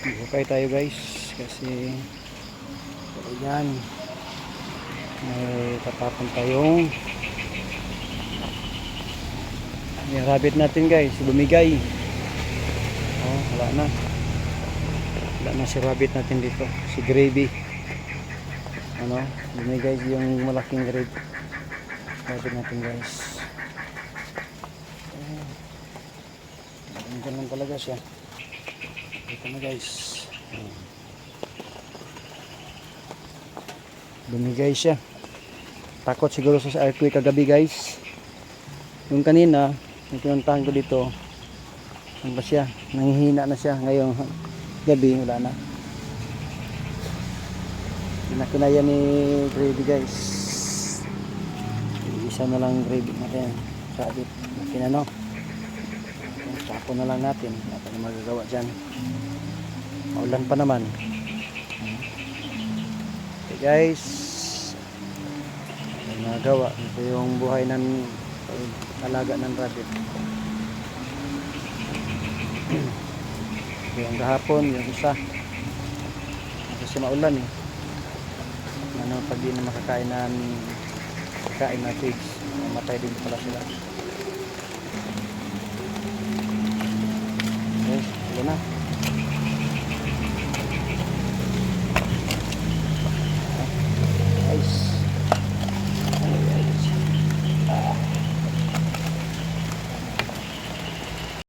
Hukay tayo guys kasi ayan may tatapon tayong yung rabbit natin guys, bumigay. Oh, wala na si rabbit natin dito, si Gravy. Ano, bumigay yung malaking rabbit natin guys. Ganyan lang talaga siya. Ito na guys. Bumigay siya. Takot siguro sa earthquake kagabi guys. Yung kanina, yung pinuntahan ko dito, ano ba siya? Nanghihina na siya. Ngayong gabi, wala na. Pinakinaya ni Gravy guys. Isa na lang Gravy natin. Sabi, kinano. Sapo na lang natin. Wala pa na magagawa dyan. Maulan pa naman. Okay guys. May nagawa. Ito yung buhay ng alaga ng rabbit. Yung kahapon, yung isa. Kasi maulan eh. Ano, pag di na makakain na pigs, mamatay din pala sila. Okay, yun na.